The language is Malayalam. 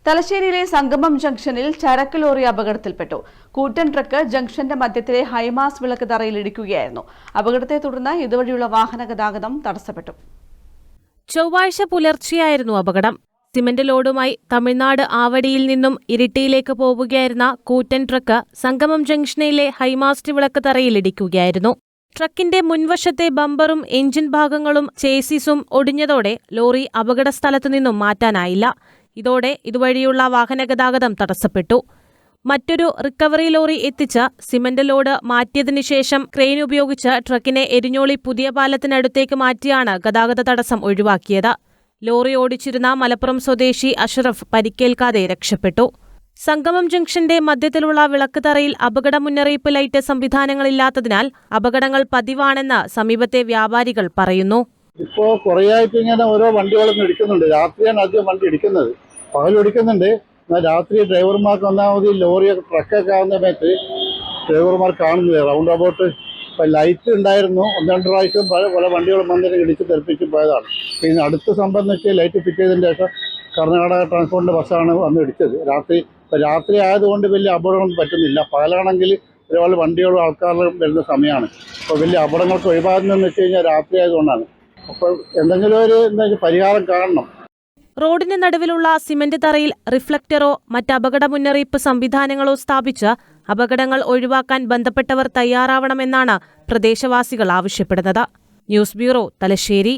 തലശ്ശേരിയിലെ സംഗമം ജംഗ്ഷനിൽ ചരക്ക് ലോറി അപകടത്തിൽപ്പെട്ടു. കൂറ്റൻ ട്രക്ക് ജംഗ്ഷന്റെ മധ്യത്തിലെ ഹൈമാസ് വിളക്ക് തറയിൽ ഇടിക്കുകയായിരുന്നു. അപകടത്തെ തുടർന്ന് ഇതുവഴിയുള്ള വാഹന ഗതാഗതം തടസ്സപ്പെട്ടു. ചൊവ്വാഴ്ച പുലർച്ചെയായിരുന്നു അപകടം. സിമന്റ് ലോഡുമായി തമിഴ്നാട് ആവടിയിൽ നിന്നും ഇരിട്ടിയിലേക്ക് പോവുകയായിരുന്ന കൂറ്റൻ ട്രക്ക് സംഗമം ജംഗ്ഷനിലെ ഹൈമാസ്റ്റ് വിളക്ക് തറയിൽ ഇടിക്കുകയായിരുന്നു. ട്രക്കിന്റെ മുൻവശത്തെ ബമ്പറും എഞ്ചിൻ ഭാഗങ്ങളും ചേസിസും ഒടിഞ്ഞതോടെ ലോറി അപകടസ്ഥലത്തു നിന്നും മാറ്റാനായില്ല. ഇതോടെ ഇതുവഴിയുള്ള വാഹനഗതാഗതം തടസ്സപ്പെട്ടു. മറ്റൊരു റിക്കവറി ലോറി എത്തിച്ച് സിമന്റ് ലോഡ് മാറ്റിയതിനു ശേഷം ക്രെയിൻ ഉപയോഗിച്ച് ട്രക്കിനെ എരിഞ്ഞോളി പുതിയ പാലത്തിനടുത്തേക്ക് മാറ്റിയാണ് ഗതാഗത തടസ്സം ഒഴിവാക്കിയത്. ലോറി ഓടിച്ചിരുന്ന മലപ്പുറം സ്വദേശി അഷ്റഫ് പരിക്കേൽക്കാതെ രക്ഷപ്പെട്ടു. സംഗമം ജംഗ്ഷന്റെ മധ്യത്തിലുള്ള വിളക്ക് തറയിൽ അപകട മുന്നറിയിപ്പ് ലൈറ്റ് സംവിധാനങ്ങളില്ലാത്തതിനാൽ അപകടങ്ങൾ പതിവാണെന്ന് സമീപത്തെ വ്യാപാരികൾ പറയുന്നു. ഇപ്പോ കുറേയായിട്ട് ഇങ്ങനെ ഓരോ വണ്ടികളൊന്നും ഇടിക്കുന്നുണ്ട്. രാത്രിയാണ് ആദ്യം വണ്ടി ഇടിക്കുന്നത്, പകലൊടിക്കുന്നുണ്ട്. എന്നാൽ രാത്രി ഡ്രൈവർമാർക്ക് ഒന്നാമത് ലോറിയൊക്കെ ട്രക്കൊക്കെ ആവുന്ന സമയത്ത് ഡ്രൈവർമാർ കാണുന്നില്ല. റൗണ്ട് അബൌട്ട് ഇപ്പം ലൈറ്റ് ഉണ്ടായിരുന്നു, ഒന്ന് രണ്ട് പ്രാവശ്യം പല വണ്ടികളും വന്നിട്ട് ഇടിച്ച് തെറിപ്പിച്ച് പോയതാണ്. പിന്നെ അടുത്ത സംഭവം എന്ന് വെച്ചാൽ ലൈറ്റ് ഫിറ്റ് ചെയ്തതിൻ്റെ ശേഷം കർണാടക ട്രാൻസ്പോർട്ടിൻ്റെ ബസ്സാണ് വന്ന് ഇടിച്ചത്. രാത്രി ആയതുകൊണ്ട് വലിയ അപകടമൊന്നും പറ്റുന്നില്ല. പകലാണെങ്കിൽ ഒരുപാട് വണ്ടികളും ആൾക്കാരും വരുന്ന സമയമാണ്. അപ്പോൾ വലിയ അപകടങ്ങൾക്ക് ഒഴിവാകുന്നതെന്ന് വെച്ച് കഴിഞ്ഞാൽ രാത്രി ആയതുകൊണ്ടാണ്. അപ്പോൾ എന്തെങ്കിലും ഒരു പരിഹാരം കാണണം. റോഡിന് നടുവിലുള്ള സിമന്റ് തറയിൽ റിഫ്ലക്ടറോ മറ്റ് അപകട മുന്നറിയിപ്പ് സംവിധാനങ്ങളോ സ്ഥാപിച്ച് അപകടങ്ങൾ ഒഴിവാക്കാൻ ബന്ധപ്പെട്ടവർ തയ്യാറാവണമെന്നാണ് പ്രദേശവാസികൾ ആവശ്യപ്പെടുന്നത്. News bureau, Thalassery.